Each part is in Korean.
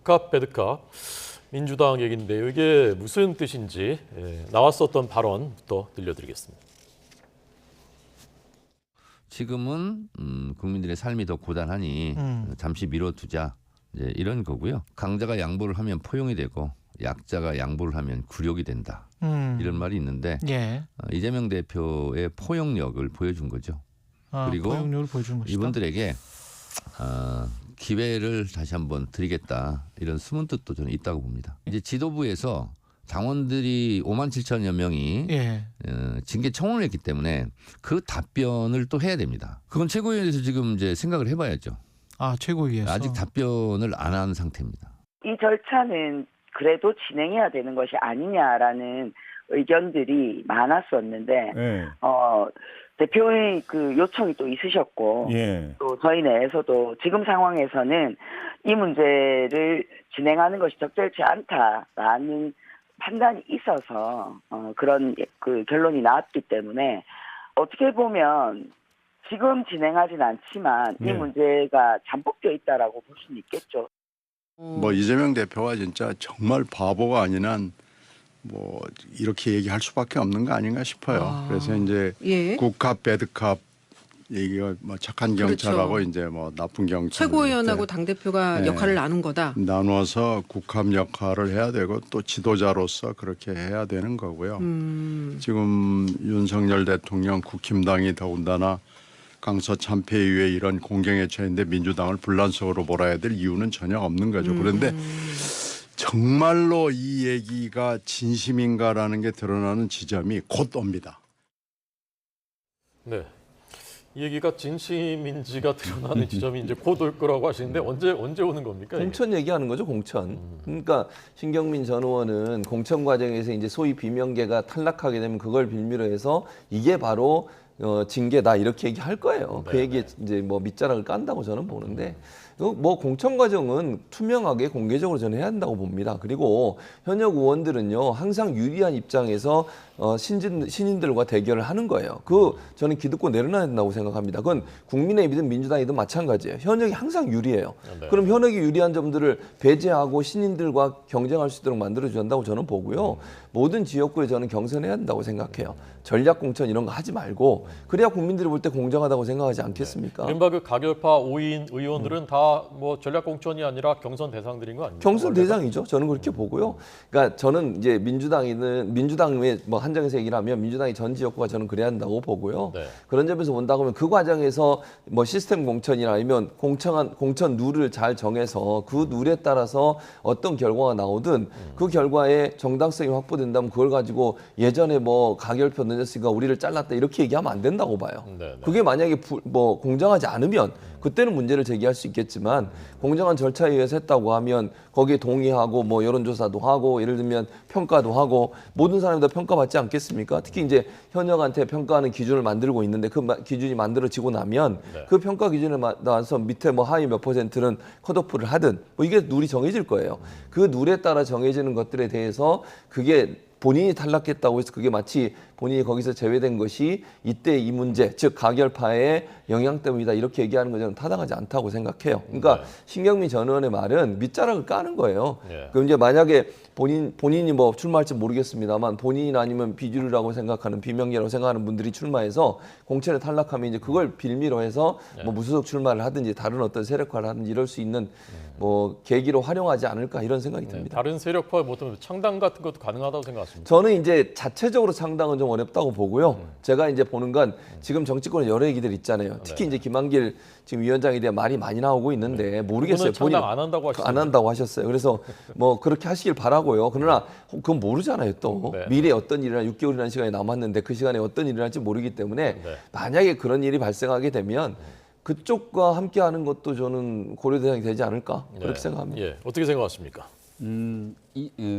국합 배드캅 민주당 얘기인데요. 이게 무슨 뜻인지 나왔었던 발언부터 들려드리겠습니다. 지금은 국민들의 삶이 더 고단하니 잠시 미뤄두자 이제 이런 거고요. 강자가 양보를 하면 포용이 되고 약자가 양보를 하면 굴욕이 된다. 이런 말이 있는데 예. 이재명 대표의 포용력을 보여준 거죠. 그리고 포용력을 보여준 것이다. 이분들에게 기회를 다시 한번 드리겠다 이런 숨은 뜻도 저는 있다고 봅니다. 이제 지도부에서 당원들이 5만 7천여 명이 예. 징계 청원을 했기 때문에 그 답변을 또 해야 됩니다. 그건 최고위원회에서 지금 이제 생각을 해봐야죠. 아, 최고위에서. 아직 답변을 안 한 상태입니다. 이 절차는 그래도 진행해야 되는 것이 아니냐라는 의견들이 많았었는데 예. 대표의 그 요청이 또 있으셨고 예. 또 저희 내에서도 지금 상황에서는 이 문제를 진행하는 것이 적절치 않다라는 판단이 있어서 그런 그 결론이 나왔기 때문에 어떻게 보면 지금 진행하진 않지만 이 예. 문제가 잠복되어 있다라고 볼 수는 있겠죠. 뭐 이재명 대표가 진짜 정말 바보가 아닌 한 뭐 이렇게 얘기할 수밖에 없는 거 아닌가 싶어요. 그래서 이제 예. 국합 배드캅 얘기가 뭐 착한 경찰하고 그렇죠. 이제 뭐 나쁜 경찰 최고위원하고 당대표가 네. 역할을 나눈 거다. 나눠서 국합 역할을 해야 되고 또 지도자로서 그렇게 해야 되는 거고요. 지금 윤석열 대통령 국힘당이 더군다나 강서 참패 이후에 이런 공경에 처했는데 민주당을 분란 속으로 몰아야 될 이유는 전혀 없는 거죠. 그런데 정말로 이 얘기가 진심인가라는 게 드러나는 지점이 곧 옵니다. 네. 이 얘기가 진심인지가 드러나는 지점이 이제 곧 올 거라고 하시는데 언제 오는 겁니까? 이게? 공천 얘기하는 거죠, 공천. 그러니까 신경민 전 의원은 공천 과정에서 이제 소위 비명계가 탈락하게 되면 그걸 빌미로 해서 이게 바로 징계다 이렇게 얘기할 거예요. 그 얘기에 이제 뭐 밑자락을 깐다고 저는 보는데 뭐 공천 과정은 투명하게 공개적으로 저는 해야 한다고 봅니다. 그리고 현역 의원들은요 항상 유리한 입장에서 신인들과 대결을 하는 거예요. 저는 기득권 내려놔야 된다고 생각합니다. 그건 국민의힘이든 민주당이든 마찬가지예요. 현역이 항상 유리해요. 네. 그럼 현역이 유리한 점들을 배제하고 신인들과 경쟁할 수 있도록 만들어줘야 한다고 저는 보고요. 모든 지역구에 저는 경선해야 한다고 생각해요. 전략 공천 이런 거 하지 말고 그래야 국민들이 볼 때 공정하다고 생각하지 않겠습니까? 이른바 그 가결파 5인 의원들은 다 뭐 전략 공천이 아니라 경선 대상들인 거 아닙니까? 경선 원래가? 대상이죠. 저는 그렇게 보고요. 그러니까 저는 이제 민주당의 뭐 한정에서 얘기를 하면 민주당이 전 지역구가 저는 그래야 한다고 보고요. 네. 그런 점에서 본다고 하면 그 과정에서 뭐 시스템 공천이나 아니면 공천 룰을 잘 정해서 그 룰에 따라서 어떤 결과가 나오든 그 결과에 정당성이 확보된다면 그걸 가지고 예전에 뭐 가결표 늦었으니까 우리를 잘랐다 이렇게 얘기하면 안 된다고 봐요. 네. 그게 만약에 뭐 공정하지 않으면 그때는 문제를 제기할 수 있겠지만 공정한 절차에 의해서 했다고 하면 거기에 동의하고 뭐 여론조사도 하고 예를 들면 평가도 하고 모든 사람이 다 평가받지 않겠습니까? 특히 이제 현역한테 평가하는 기준을 만들고 있는데 그 기준이 만들어지고 나면 그 평가 기준에 나와서 밑에 뭐 하위 몇 %는 컷오프를 하든 뭐 이게 룰이 정해질 거예요. 그 룰에 따라 정해지는 것들에 대해서 그게 본인이 탈락했다고 해서 그게 마치 본인이 거기서 제외된 것이 이때 이 문제, 즉 가결파의 영향 때문이다 이렇게 얘기하는 건 저는 타당하지 않다고 생각해요. 그러니까 신경민 전 의원의 말은 밑자락을 까는 거예요. 그럼 이제 만약에 본인이 뭐 출마할지 모르겠습니다만 본인 아니면 비주류라고 생각하는 비명계라고 생각하는 분들이 출마해서 공천에 탈락하면 이제 그걸 빌미로 해서 뭐 무소속 출마를 하든지 다른 어떤 세력화를 하든지 이럴 수 있는 뭐 계기로 활용하지 않을까 이런 생각이 듭니다. 다른 세력화 뭐 창당 같은 것도 가능하다고 생각하십니까? 저는 이제 자체적으로 창당은 좀 어렵다고 보고요. 제가 이제 보는 건 지금 정치권에 여러 얘기들 있잖아요. 특히 이제 김한길 지금 위원장에 대한 말이 많이 나오고 있는데 모르겠어요. 창당 안 한다고 하셨어요. 안 한다고 하셨어요. 그래서 뭐 그렇게 하시길 바라고요. 그러나 그건 모르잖아요. 또 미래에 어떤 일이나 6개월이라는 시간이 남았는데 그 시간에 어떤 일이 날지 모르기 때문에 만약에 그런 일이 발생하게 되면 그쪽과 함께하는 것도 저는 고려 대상이 되지 않을까 그렇게 생각합니다. 예, 어떻게 생각하십니까?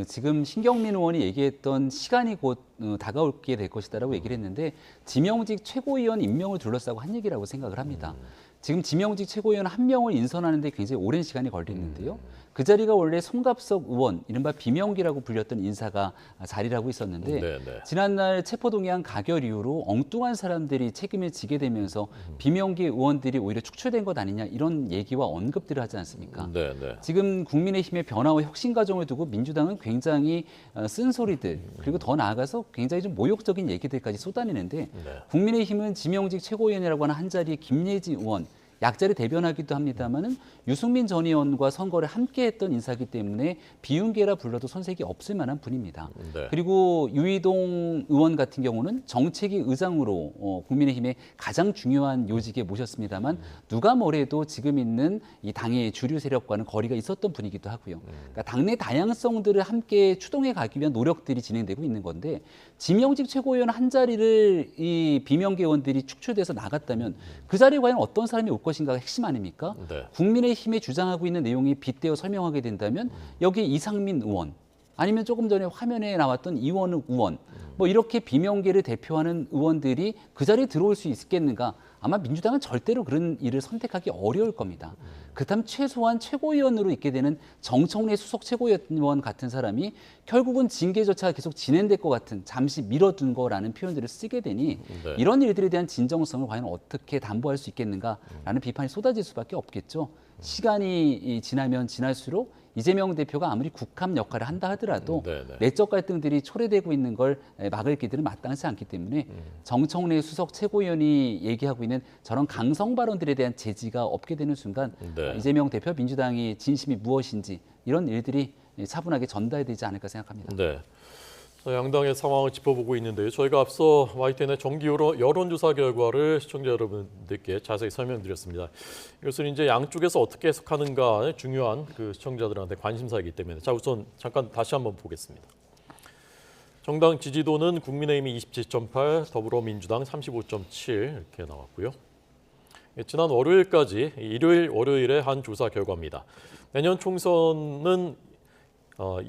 지금 신경민 의원이 얘기했던 시간이 곧 다가오게 될 것이다라고 얘기를 했는데 지명직 최고위원 임명을 둘러싸고 한 얘기라고 생각을 합니다. 지금 지명직 최고위원 한 명을 인선하는 데 굉장히 오랜 시간이 걸리는데요. 그 자리가 원래 송갑석 의원, 이른바 비명기라고 불렸던 인사가 자리를 하고 있었는데 네. 지난날 체포동의안 가결 이후로 엉뚱한 사람들이 책임을 지게 되면서 비명기 의원들이 오히려 축출된 것 아니냐 이런 얘기와 언급들을 하지 않습니까? 네. 지금 국민의힘의 변화와 혁신 과정을 두고 민주당은 굉장히 쓴소리들 그리고 더 나아가서 굉장히 좀 모욕적인 얘기들까지 쏟아내는데 국민의힘은 지명직 최고위원이라고 하는 한 자리에 김예지 의원 약자를 대변하기도 합니다만은 유승민 전 의원과 선거를 함께했던 인사이기 때문에 비윤계라 불러도 손색이 없을 만한 분입니다. 네. 그리고 유이동 의원 같은 경우는 정책위 의장으로 국민의힘의 가장 중요한 요직에 모셨습니다만 누가 뭐래도 지금 있는 이 당의 주류 세력과는 거리가 있었던 분이기도 하고요. 그러니까 당내 다양성들을 함께 추동해 가기 위한 노력들이 진행되고 있는 건데 지명직 최고위원 한 자리를 이 비명계 의원들이 축출돼서 나갔다면 그 자리에 과연 어떤 사람이 올 것인가가 핵심 아닙니까? 네. 국민의힘에 주장하고 있는 내용이 빗대어 설명하게 된다면 여기 이상민 의원 아니면 조금 전에 화면에 나왔던 이원욱 의원 뭐 이렇게 비명계를 대표하는 의원들이 그 자리에 들어올 수 있겠는가? 아마 민주당은 절대로 그런 일을 선택하기 어려울 겁니다. 그렇다면 최소한 최고위원으로 있게 되는 정청래 수석 최고위원 같은 사람이 결국은 징계 절차가 계속 진행될 것 같은 잠시 미뤄둔 거라는 표현들을 쓰게 되니 이런 일들에 대한 진정성을 과연 어떻게 담보할 수 있겠는가라는 비판이 쏟아질 수밖에 없겠죠. 시간이 지나면 지날수록 이재명 대표가 아무리 국함 역할을 한다 하더라도 내적 갈등들이 초래되고 있는 걸 막을 길들은 마땅하지 않기 때문에 정청래 수석 최고위원이 얘기하고 있는 저런 강성 발언들에 대한 제지가 없게 되는 순간 이재명 대표 민주당이 진심이 무엇인지 이런 일들이 차분하게 전달되지 않을까 생각합니다. 네. 양당의 상황을 짚어보고 있는데요. 저희가 앞서 YTN의 정기 여론조사 결과를 시청자 여러분들께 자세히 설명드렸습니다. 이것은 이제 양쪽에서 어떻게 해석하는가 중요한 그 시청자들한테 관심사이기 때문에 자 우선 잠깐 다시 한번 보겠습니다. 정당 지지도는 국민의힘이 27.8, 더불어민주당 35.7 이렇게 나왔고요. 지난 월요일까지 일요일, 월요일에 한 조사 결과입니다. 내년 총선은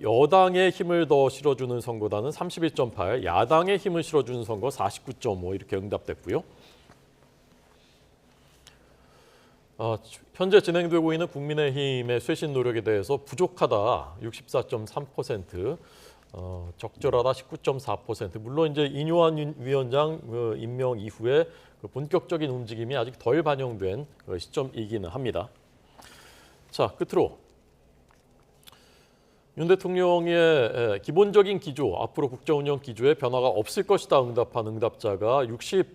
여당의 힘을 더 실어주는 선거단은 31.8, 야당의 힘을 실어주는 선거 49.5 이렇게 응답됐고요. 현재 진행되고 있는 국민의힘의 쇄신 노력에 대해서 부족하다 64.3%, 적절하다 19.4%. 물론 이제 인요한 위원장 임명 이후에 그 본격적인 움직임이 아직 덜 반영된 시점이기는 합니다. 자, 끝으로. 윤 대통령의 기본적인 기조, 앞으로 국정운영 기조에 변화가 없을 것이다 응답한 응답자가 66%,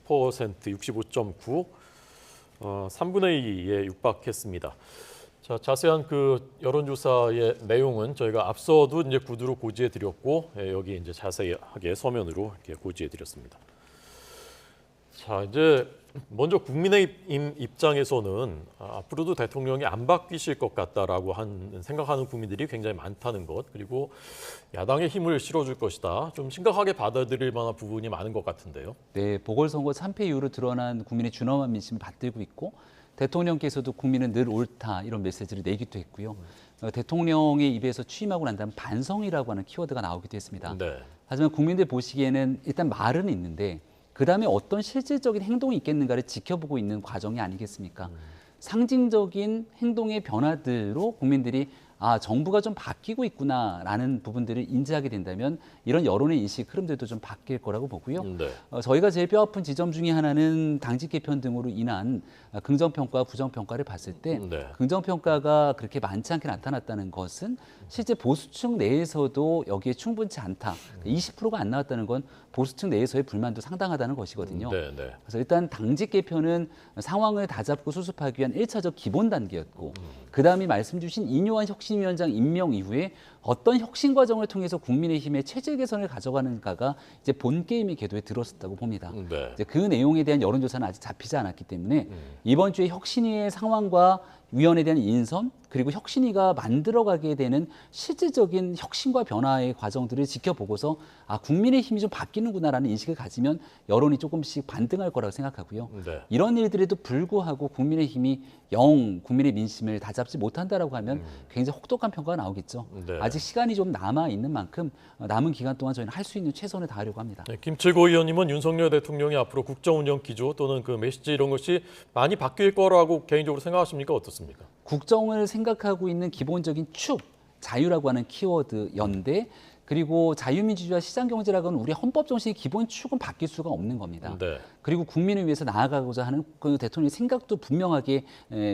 65.9, 3분의 2에 육박했습니다. 자, 자세한 그 여론조사의 내용은 저희가 앞서도 이제 구두로 고지해드렸고 여기 이제 자세하게 서면으로 이렇게 고지해드렸습니다. 자, 이제 먼저 국민의힘 입장에서는 앞으로도 대통령이 안 바뀌실 것 같다라고 생각하는 국민들이 굉장히 많다는 것, 그리고 야당의 힘을 실어줄 것이다. 좀 심각하게 받아들일 만한 부분이 많은 것 같은데요. 네, 보궐선거 참패 이후로 드러난 국민의 준엄한 민심을 받들고 있고 대통령께서도 국민은 늘 옳다 이런 메시지를 내기도 했고요. 대통령의 입에서 취임하고 난 다음 반성이라고 하는 키워드가 나오기도 했습니다. 네. 하지만 국민들 보시기에는 일단 말은 있는데 그다음에 어떤 실질적인 행동이 있겠는가를 지켜보고 있는 과정이 아니겠습니까? 상징적인 행동의 변화들로 국민들이 정부가 좀 바뀌고 있구나라는 부분들을 인지하게 된다면 이런 여론의 인식 흐름들도 좀 바뀔 거라고 보고요. 네. 저희가 제일 뼈아픈 지점 중에 하나는 당직 개편 등으로 인한 긍정평가와 부정평가를 봤을 때 긍정평가가 그렇게 많지 않게 나타났다는 것은 실제 보수층 내에서도 여기에 충분치 않다. 20%가 안 나왔다는 건 보수층 내에서의 불만도 상당하다는 것이거든요. 그래서 일단 당직 개편은 상황을 다잡고 수습하기 위한 1차적 기본 단계였고 그다음에 말씀 주신 인요한 혁신위원장 임명 이후에 어떤 혁신 과정을 통해서 국민의힘의 체질 개선을 가져가는가가 이제 본 게임의 궤도에 들었었다고 봅니다. 이제 그 내용에 대한 여론조사는 아직 잡히지 않았기 때문에 이번 주에 혁신위의 상황과 위원에 대한 인선 그리고 혁신위가 만들어가게 되는 실질적인 혁신과 변화의 과정들을 지켜보고서 국민의 힘이 좀 바뀌는구나라는 인식을 가지면 여론이 조금씩 반등할 거라고 생각하고요. 이런 일들에도 불구하고 국민의 힘이 국민의 민심을 다잡지 못한다라고 하면 굉장히 혹독한 평가가 나오겠죠. 아직 시간이 좀 남아 있는 만큼 남은 기간 동안 저희는 할 수 있는 최선을 다하려고 합니다. 김칠고 의원님은 윤석열 대통령이 앞으로 국정운영 기조 또는 그 메시지 이런 것이 많이 바뀔 거라고 개인적으로 생각하십니까? 어떻습니까? 국정을 생각하고 있는 기본적인 축, 자유라고 하는 키워드였는데 그리고 자유민주주의와 시장경제라고 하는 우리 헌법 정신의 기본 축은 바뀔 수가 없는 겁니다. 네. 그리고 국민을 위해서 나아가고자 하는 그 대통령의 생각도 분명하게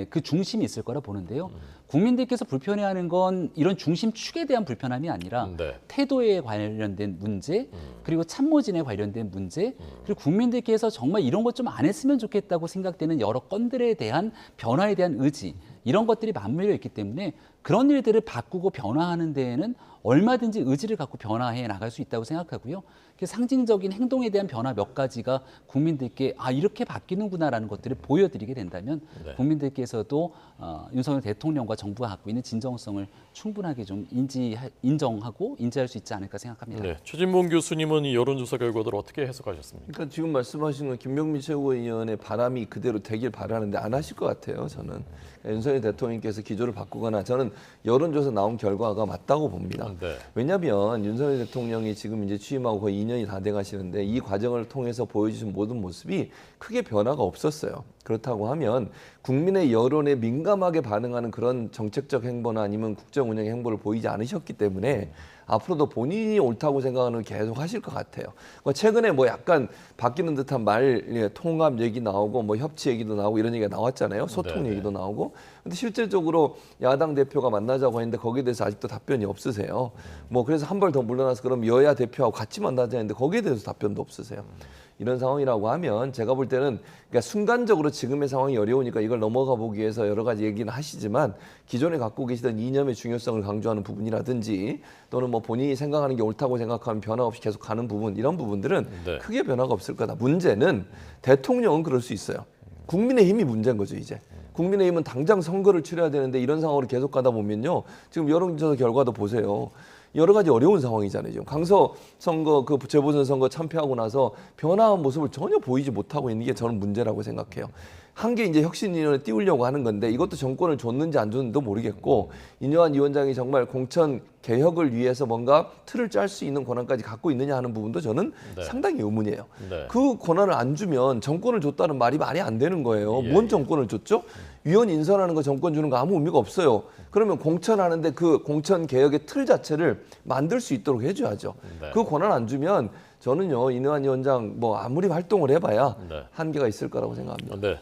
그 중심이 있을 거라 보는데요. 국민들께서 불편해하는 건 이런 중심 축에 대한 불편함이 아니라 네. 태도에 관련된 문제, 그리고 참모진에 관련된 문제, 그리고 국민들께서 정말 이런 것 좀 안 했으면 좋겠다고 생각되는 여러 건들에 대한 변화에 대한 의지, 이런 것들이 맞물려 있기 때문에 그런 일들을 바꾸고 변화하는 데에는 얼마든지 의지를 갖고 변화해 나갈 수 있다고 생각하고요. 상징적인 행동에 대한 변화 몇 가지가 국민들께 아 이렇게 바뀌는구나라는 것들을 보여드리게 된다면 네. 국민들께서도 윤석열 대통령과 정부가 갖고 있는 진정성을 충분하게 좀 인정하고 인지할 수 있지 않을까 생각합니다. 네. 최진봉 교수님은 이 여론조사 결과들을 어떻게 해석하셨습니까? 그러니까 지금 말씀하신 건 김병민 최고위원의 바람이 그대로 되길 바라는데 안 하실 것 같아요. 저는 윤석열 대통령께서 기조를 바꾸거나 저는 여론조사 나온 결과가 맞다고 봅니다. 네. 왜냐하면 윤석열 대통령이 지금 이제 취임하고 거의 2년이 다 돼가시는데 이 과정을 통해서 보여주신 모든 모습이 크게 변화가 없었어요. 그렇다고 하면 국민의 여론에 민감하게 반응하는 그런 정책적 행보나 아니면 국정 운영 행보를 보이지 않으셨기 때문에 앞으로도 본인이 옳다고 생각하는 걸 계속 하실 것 같아요. 그러니까 최근에 뭐 약간 바뀌는 듯한 통합 얘기 나오고 뭐 협치 얘기도 나오고 이런 얘기가 나왔잖아요. 소통 얘기도 나오고. 근데 실질적으로 야당 대표가 만나자고 했는데 거기에 대해서 아직도 답변이 없으세요. 뭐 그래서 한 발 더 물러나서 그럼 여야 대표하고 같이 만나자 했는데 거기에 대해서 답변도 없으세요. 이런 상황이라고 하면 제가 볼 때는 그러니까 순간적으로 지금의 상황이 어려우니까 이걸 넘어가 보기 위해서 여러 가지 얘기는 하시지만 기존에 갖고 계시던 이념의 중요성을 강조하는 부분이라든지 또는 뭐 본인이 생각하는 게 옳다고 생각하면 변화 없이 계속 가는 부분 이런 부분들은 네. 크게 변화가 없을 거다. 문제는 대통령은 그럴 수 있어요. 국민의힘이 문제인 거죠 이제. 국민의힘은 당장 선거를 치러야 되는데 이런 상황으로 계속 가다 보면요. 지금 여론조사 결과도 보세요. 여러 가지 어려운 상황이잖아요. 지금 강서 선거, 그 재보선 선거 참패하고 나서 변화한 모습을 전혀 보이지 못하고 있는 게 저는 문제라고 생각해요. 한 게 이제 혁신위원회 띄우려고 하는 건데 이것도 정권을 줬는지 안 줬는지도 모르겠고 인요한 위원장이 정말 공천 개혁을 위해서 뭔가 틀을 짤 수 있는 권한까지 갖고 있느냐 하는 부분도 저는 네. 상당히 의문이에요. 네. 그 권한을 안 주면 정권을 줬다는 말이 말이 안 되는 거예요. 예, 뭔 정권을 줬죠? 위원 인선하는 거 정권 주는 거 아무 의미가 없어요. 그러면 공천하는데 그 공천 개혁의 틀 자체를 만들 수 있도록 해줘야죠. 네. 그 권한 안 주면 저는요 인요한 위원장 뭐 아무리 활동을 해봐야 네. 한계가 있을 거라고 생각합니다. 네.